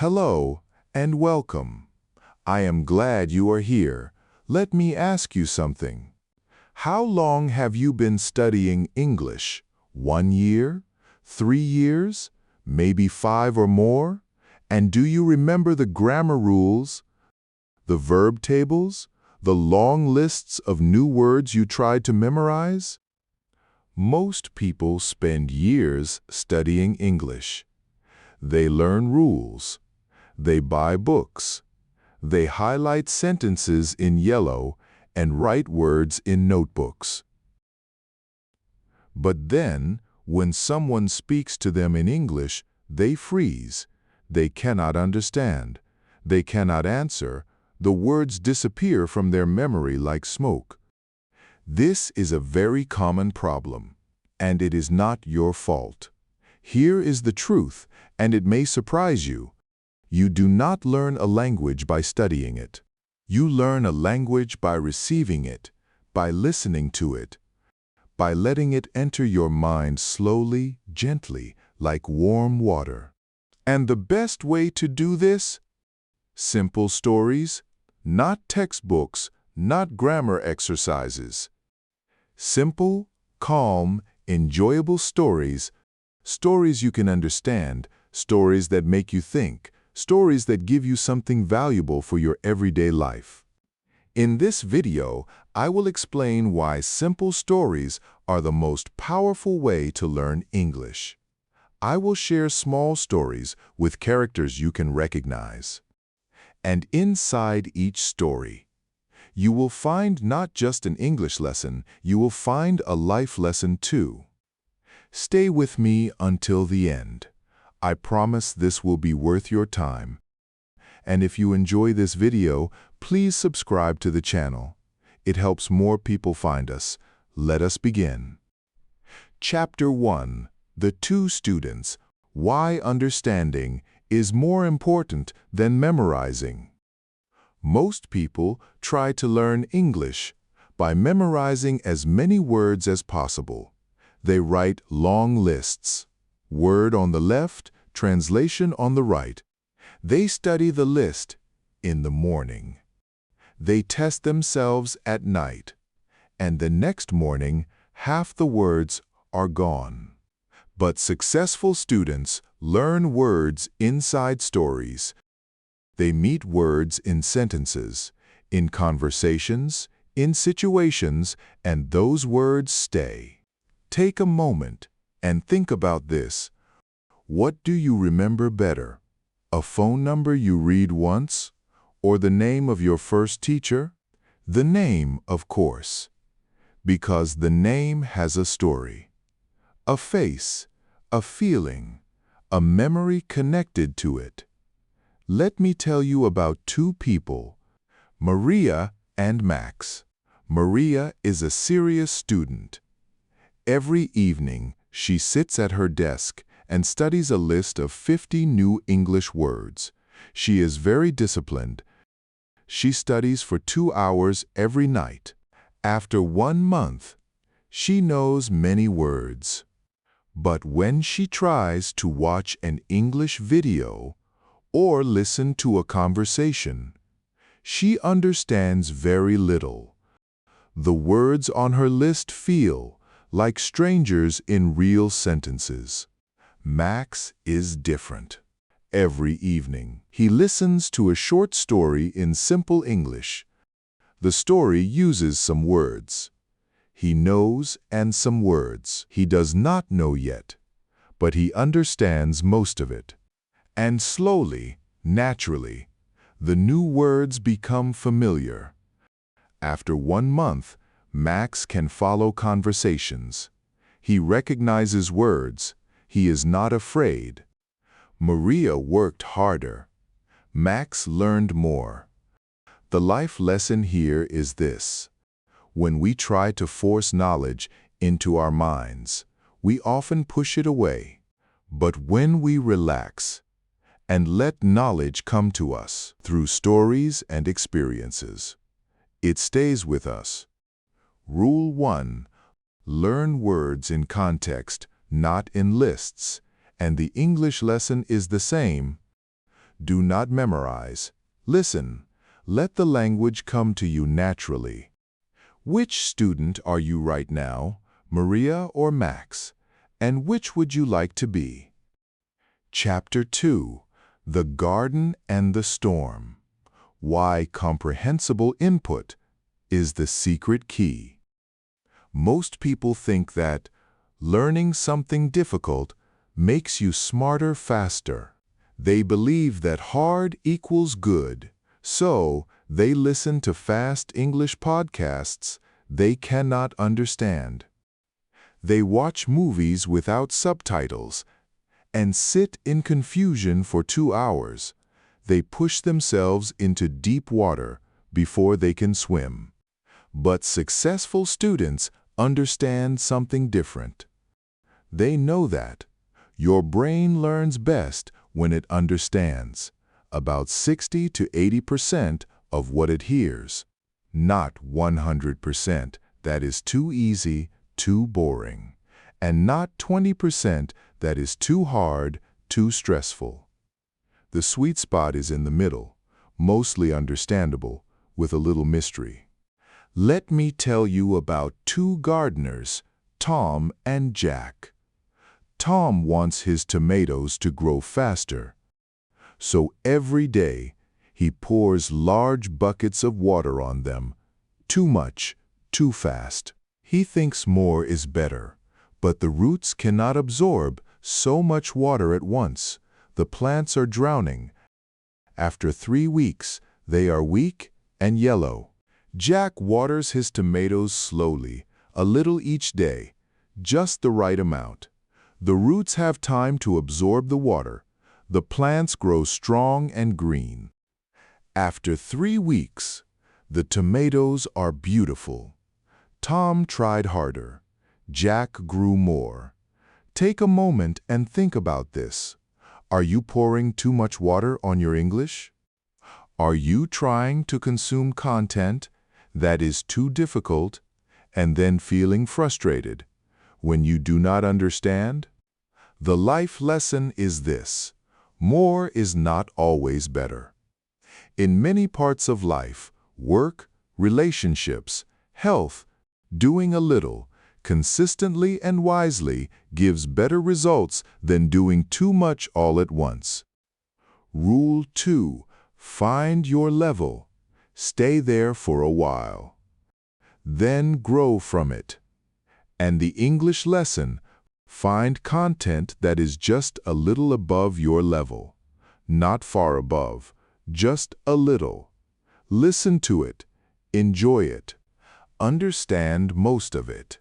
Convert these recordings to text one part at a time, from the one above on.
Hello and welcome. I am glad you are here. Let me ask you something. How long have you been studying English? 1 year? 3 years? Maybe 5 or more? And do you remember the grammar rules, the verb tables, the long lists of new words you tried to memorize? Most people spend years studying English. They learn rules. They buy books. They highlight sentences in yellow and write words in notebooks. But then, when someone speaks to them in English, they freeze. They cannot understand. They cannot answer. The words disappear from their memory like smoke. This is a very common problem, and it is not your fault. Here is the truth, and it may surprise you. You do not learn a language by studying it. You learn a language by receiving it, by listening to it, by letting it enter your mind slowly, gently, like warm water. And the best way to do this? Simple stories, not textbooks, not grammar exercises. Simple, calm, enjoyable stories, stories you can understand, stories that make you think, stories that give you something valuable for your everyday life. In this video, I will explain why simple stories are the most powerful way to learn English. I will share small stories with characters you can recognize. And inside each story, you will find not just an English lesson, you will find a life lesson too. Stay with me until the end. I promise this will be worth your time. And if you enjoy this video, please subscribe to the channel. It helps more people find us. Let us begin. Chapter 1. The Two Students. Why understanding is more important than memorizing. Most people try to learn English by memorizing as many words as possible. They write long lists. Word on the left, translation on the right. They study the list in the morning. They test themselves at night. And the next morning, half the words are gone. But successful students learn words inside stories. They meet words in sentences, in conversations, in situations, and those words stay. Take a moment and think about this. What do you remember better? A phone number you read once? Or the name of your first teacher? The name, of course. Because the name has a story. A face, a feeling, a memory connected to it. Let me tell you about two people, Maria and Max. Maria is a serious student. Every evening, she sits at her desk and studies a list of 50 new English words. She is very disciplined. She studies for 2 hours every night. After 1 month, she knows many words. But when she tries to watch an English video or listen to a conversation, she understands very little. The words on her list feel like strangers in real sentences. Max is different. Every evening, he listens to a short story in simple English. The story uses some words. He knows and some words he does not know yet, but he understands most of it. And slowly, naturally, the new words become familiar. After 1 month, Max can follow conversations. He recognizes words. He is not afraid. Maria worked harder. Max learned more. The life lesson here is this. When we try to force knowledge into our minds, we often push it away. But when we relax and let knowledge come to us through stories and experiences, it stays with us. Rule 1. Learn words in context, not in lists. And the English lesson is the same. Do not memorize. Listen. Let the language come to you naturally. Which student are you right now, Maria or Max? And which would you like to be? Chapter 2. The Garden and the Storm. Why comprehensible input is the secret key. Most people think that learning something difficult makes you smarter faster. They believe that hard equals good, so they listen to fast English podcasts they cannot understand. They watch movies without subtitles and sit in confusion for 2 hours. They push themselves into deep water before they can swim. But successful students understand something different. They know that your brain learns best when it understands about 60 to 80% of what it hears, not 100% that is too easy, too boring, and not 20% that is too hard, too stressful. The sweet spot is in the middle, mostly understandable, with a little mystery. Let me tell you about 2 gardeners, Tom and Jack. Tom wants his tomatoes to grow faster. So every day, he pours large buckets of water on them. Too much, too fast. He thinks more is better, but the roots cannot absorb so much water at once. The plants are drowning. After 3 weeks, they are weak and yellow. Jack waters his tomatoes slowly, a little each day, just the right amount. The roots have time to absorb the water. The plants grow strong and green. After 3 weeks, the tomatoes are beautiful. Tom tried harder. Jack grew more. Take a moment and think about this. Are you pouring too much water on your English? Are you trying to consume content that is too difficult and then feeling frustrated when you do not understand? The life lesson is this: more is not always better. In many parts of life, work, relationships, health, doing a little, consistently and wisely gives better results than doing too much all at once. Rule 2. Find your level. Stay there for a while. Then grow from it. And the English lesson: find content that is just a little above your level. Not far above, just a little. Listen to it. Enjoy it. Understand most of it.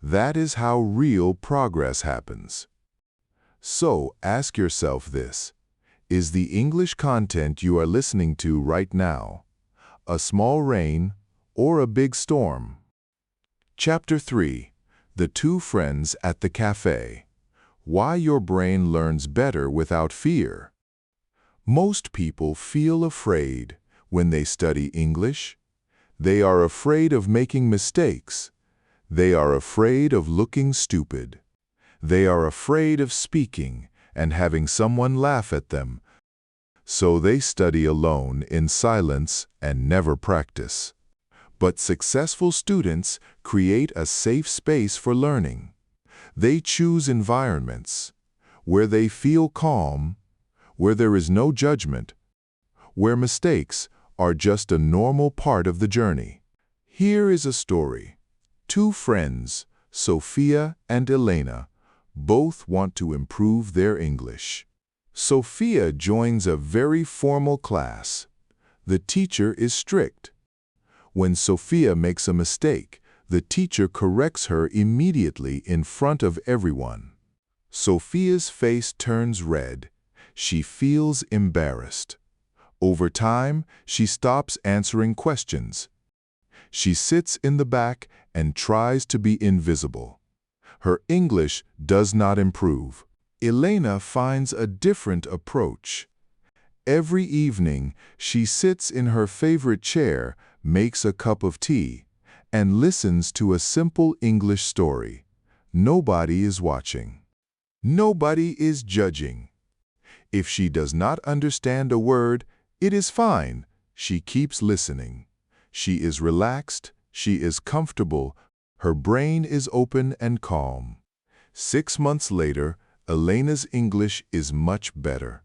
That is how real progress happens. So ask yourself this: is the English content you are listening to right now a small rain or a big storm? Chapter 3. The 2 Friends at the Café. Why your brain learns better without fear. Most people feel afraid when they study English. They are afraid of making mistakes. They are afraid of looking stupid. They are afraid of speaking and having someone laugh at them. So they study alone in silence and never practice. But successful students create a safe space for learning. They choose environments where they feel calm, where there is no judgment, where mistakes are just a normal part of the journey. Here is a story. 2 friends, Sophia and Elena, both want to improve their English. Sophia joins a very formal class. The teacher is strict. When Sophia makes a mistake, the teacher corrects her immediately in front of everyone. Sophia's face turns red. She feels embarrassed. Over time, she stops answering questions. She sits in the back and tries to be invisible. Her English does not improve. Elena finds a different approach. Every evening, she sits in her favorite chair, makes a cup of tea, and listens to a simple English story. Nobody is watching. Nobody is judging. If she does not understand a word, it is fine. She keeps listening. She is relaxed. She is comfortable. Her brain is open and calm. 6 months later, Elena's English is much better.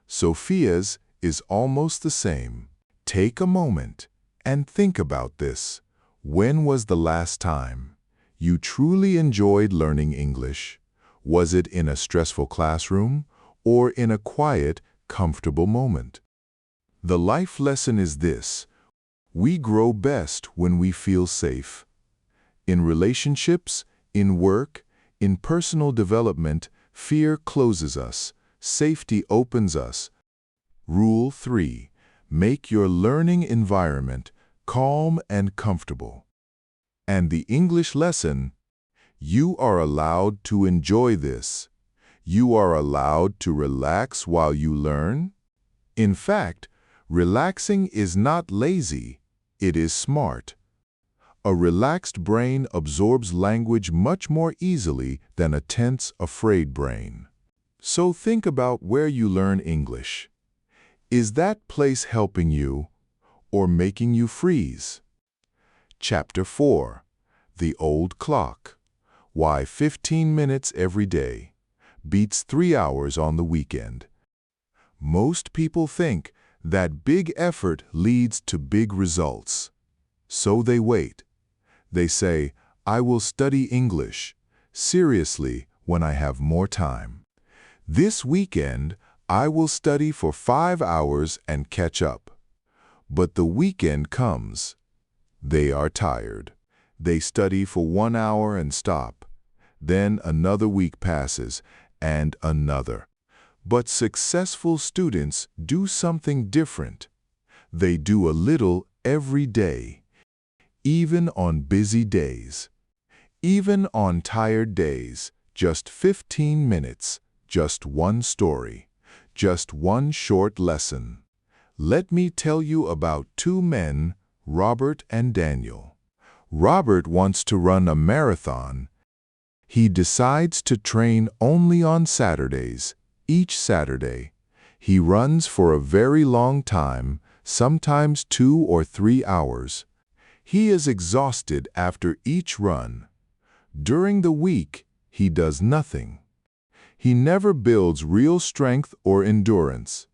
Sophia's is almost the same. Take a moment and think about this. When was the last time you truly enjoyed learning English? Was it in a stressful classroom or in a quiet, comfortable moment? The life lesson is this: we grow best when we feel safe. In relationships, in work, in personal development, fear closes us, safety opens us. Rule 3. Make your learning environment calm and comfortable. And the English lesson: you are allowed to enjoy this. You are allowed to relax while you learn. In fact, relaxing is not lazy, it is smart. A relaxed brain absorbs language much more easily than a tense, afraid brain. So think about where you learn English. Is that place helping you or making you freeze? Chapter 4. The Old Clock. Why 15 minutes every day beats 3 hours on the weekend. Most people think that big effort leads to big results. So they wait. They say, I will study English seriously when I have more time. This weekend, I will study for 5 hours and catch up. But the weekend comes. They are tired. They study for 1 hour and stop. Then another week passes, and another. But successful students do something different. They do a little every day, even on busy days. Even on tired days, just 15 minutes, just one story, just one short lesson. Let me tell you about 2 men, Robert and Daniel. Robert wants to run a marathon. He decides to train only on Saturdays. Each Saturday, he runs for a very long time, sometimes 2 or 3 hours. He is exhausted after each run. During the week, he does nothing. He never builds real strength or endurance.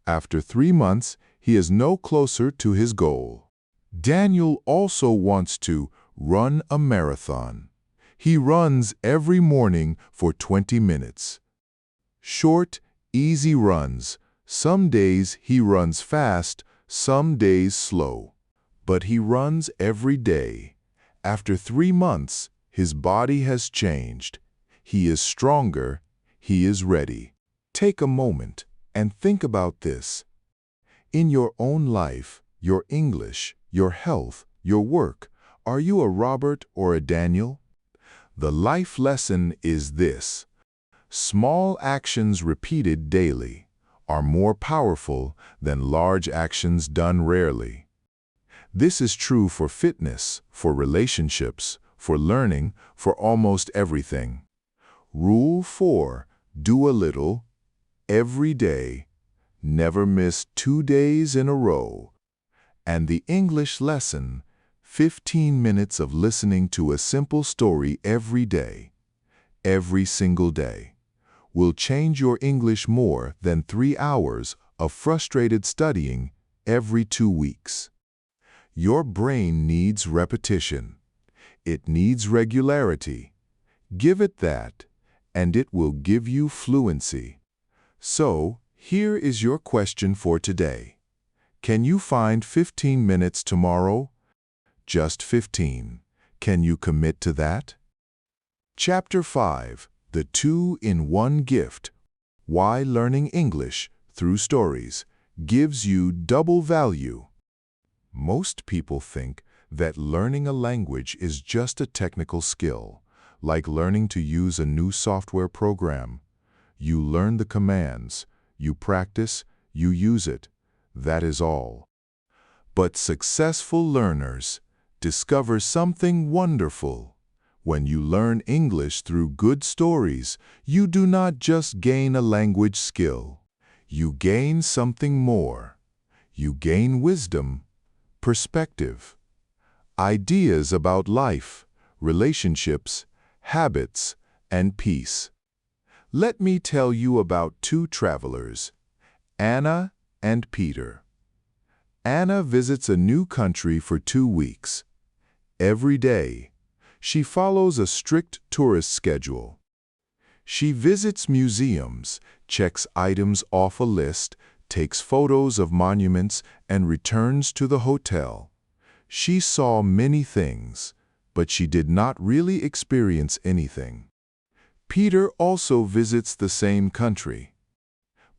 After 3 months, he is no closer to his goal. Daniel also wants to run a marathon. He runs every morning for 20 minutes. Short, easy runs. Some days he runs fast, some days slow. But he runs every day. After 3 months, his body has changed. He is stronger. He is ready. Take a moment and think about this. In your own life, your English, your health, your work, are you a Robert or a Daniel? The life lesson is this: small actions repeated daily are more powerful than large actions done rarely. This is true for fitness, for relationships, for learning, for almost everything. Rule 4. Do a little, every day. Never miss 2 days in a row. And the English lesson: 15 minutes of listening to a simple story every day, every single day, will change your English more than 3 hours of frustrated studying every 2 weeks. Your brain needs repetition. It needs regularity. Give it that, and it will give you fluency. So, here is your question for today. Can you find 15 minutes tomorrow? Just 15. Can you commit to that? Chapter 5. The 2-in-1 Gift. Why learning English through stories gives you double value. Most people think that learning a language is just a technical skill, like learning to use a new software program. You learn the commands, you practice, you use it. That is all. But successful learners discover something wonderful. When you learn English through good stories, you do not just gain a language skill. You gain something more. You gain wisdom, perspective, ideas about life, relationships, habits, and peace. Let me tell you about two travelers, Anna and Peter. Anna visits a new country for 2 weeks. Every day, she follows a strict tourist schedule. She visits museums, checks items off a list, takes photos of monuments, and returns to the hotel. She saw many things, but she did not really experience anything. Peter also visits the same country.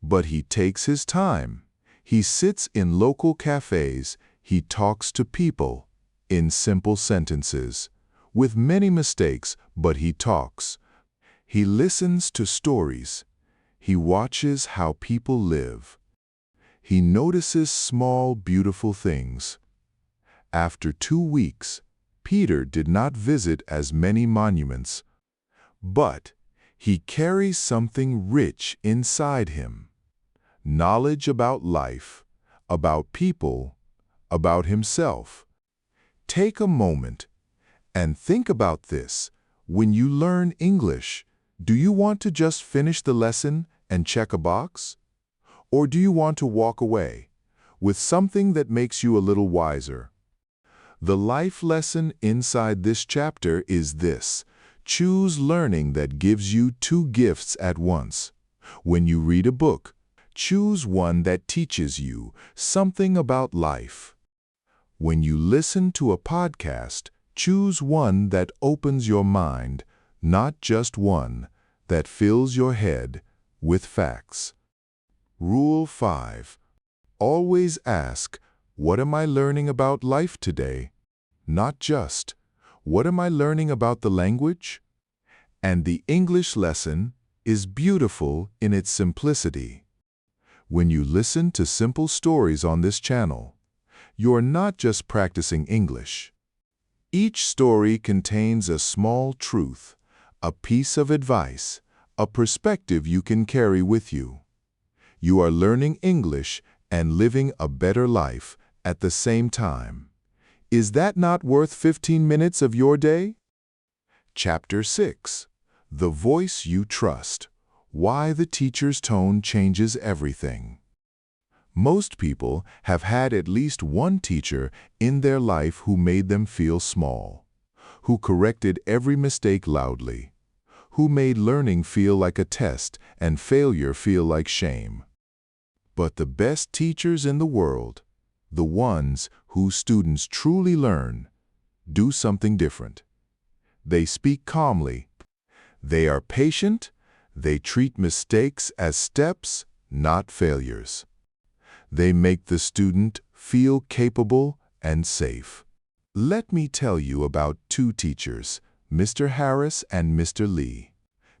But he takes his time. He sits in local cafes, he talks to people, in simple sentences, with many mistakes, but he talks. He listens to stories. He watches how people live. He notices small, beautiful things. After 2 weeks, Peter did not visit as many monuments, but he carries something rich inside him. Knowledge about life, about people, about himself. Take a moment and think about this. When you learn English, do you want to just finish the lesson and check a box? Or do you want to walk away with something that makes you a little wiser? The life lesson inside this chapter is this: choose learning that gives you 2 gifts at once. When you read a book, choose one that teaches you something about life. When you listen to a podcast, choose one that opens your mind, not just one that fills your head with facts. Rule 5. Always ask, what am I learning about life today? Not just, what am I learning about the language? And the English lesson is beautiful in its simplicity. When you listen to simple stories on this channel, you're not just practicing English. Each story contains a small truth, a piece of advice, a perspective you can carry with you. You are learning English and living a better life at the same time. Is that not worth 15 minutes of your day? Chapter 6. The Voice You Trust. Why the Teacher's Tone Changes Everything. Most people have had at least one teacher in their life who made them feel small, who corrected every mistake loudly, who made learning feel like a test and failure feel like shame. But the best teachers in the world, the ones whose students truly learn, do something different. They speak calmly. They are patient. They treat mistakes as steps, not failures. They make the student feel capable and safe. Let me tell you about 2 teachers, Mr. Harris and Mr. Lee.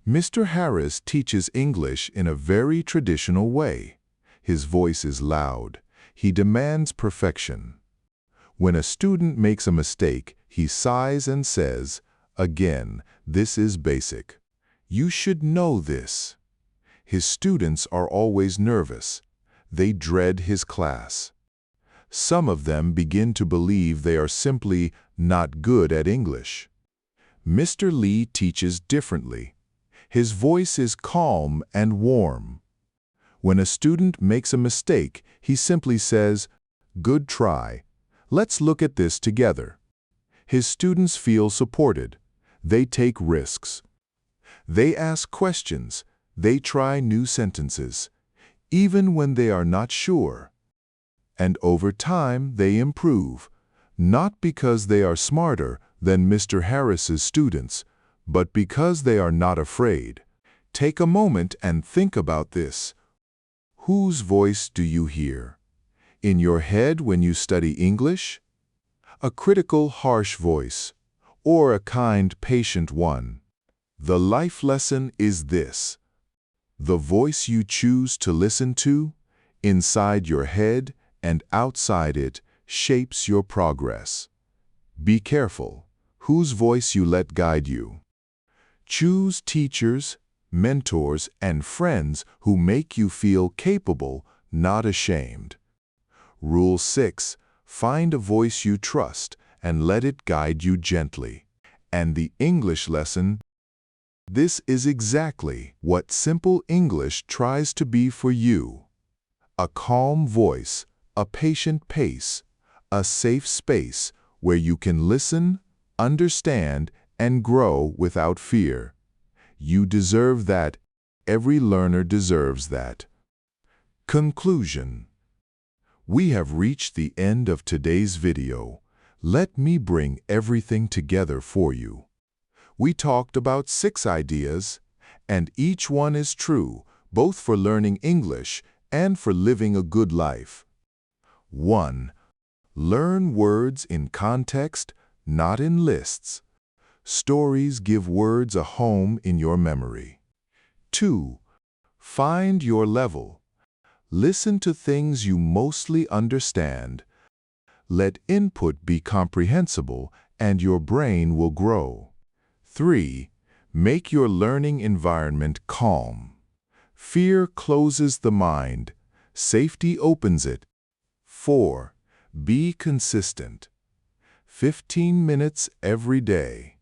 Mr. Harris teaches English in a very traditional way. His voice is loud. He demands perfection. When a student makes a mistake, he sighs and says, "Again, this is basic. You should know this." His students are always nervous. They dread his class. Some of them begin to believe they are simply not good at English. Mr. Lee teaches differently. His voice is calm and warm. When a student makes a mistake, he simply says, "Good try. Let's look at this together." His students feel supported. They take risks. They ask questions. They try new sentences, even when they are not sure. And over time, they improve, not because they are smarter than Mr. Harris's students, but because they are not afraid. Take a moment and think about this. Whose voice do you hear? In your head when you study English? A critical, harsh voice, or a kind, patient one? The life lesson is this: the voice you choose to listen to, inside your head and outside it, shapes your progress. Be careful whose voice you let guide you. Choose teachers, mentors, and friends who make you feel capable, not ashamed. Rule 6. Find a voice you trust and let it guide you gently. And the English lesson. This is exactly what Simple English tries to be for you. A calm voice, a patient pace, a safe space where you can listen, understand, and grow without fear. You deserve that. Every learner deserves that. Conclusion. We have reached the end of today's video. Let me bring everything together for you. We talked about 6 ideas, and each one is true, both for learning English and for living a good life. 1. Learn words in context, not in lists. Stories give words a home in your memory. 2. Find your level. Listen to things you mostly understand. Let input be comprehensible, and your brain will grow. 3. Make your learning environment calm. Fear closes the mind. Safety opens it. 4. Be consistent. 15 minutes every day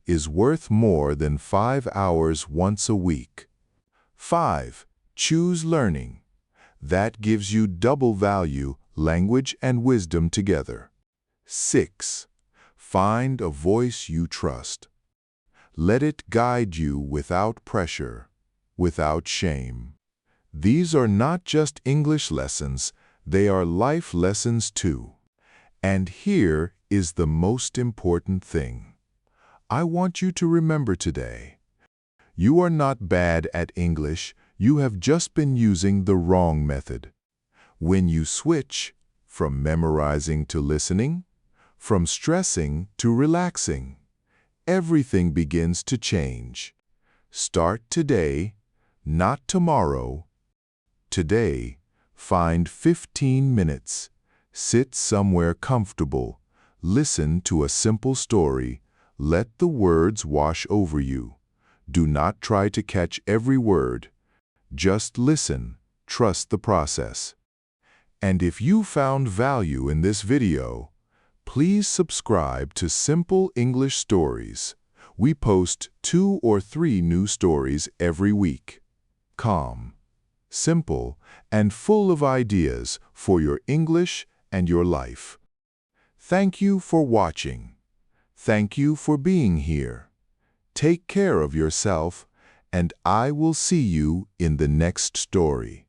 is worth more than 5 hours once a week. 5. Choose learning. That gives you double value, language and wisdom together. 6. Find a voice you trust. Let it guide you without pressure, without shame. These are not just English lessons, they are life lessons too. And here is the most important thing. I want you to remember today. You are not bad at English, you have just been using the wrong method. When you switch from memorizing to listening, from stressing to relaxing, everything begins to change. Start today, not tomorrow. Today, find 15 minutes. Sit somewhere comfortable. Listen to a simple story. Let the words wash over you. Do not try to catch every word. Just listen. Trust the process. And if you found value in this video, please subscribe to Simple English Stories. We post 2 or 3 new stories every week. Calm, simple, and full of ideas for your English and your life. Thank you for watching. Thank you for being here. Take care of yourself, and I will see you in the next story.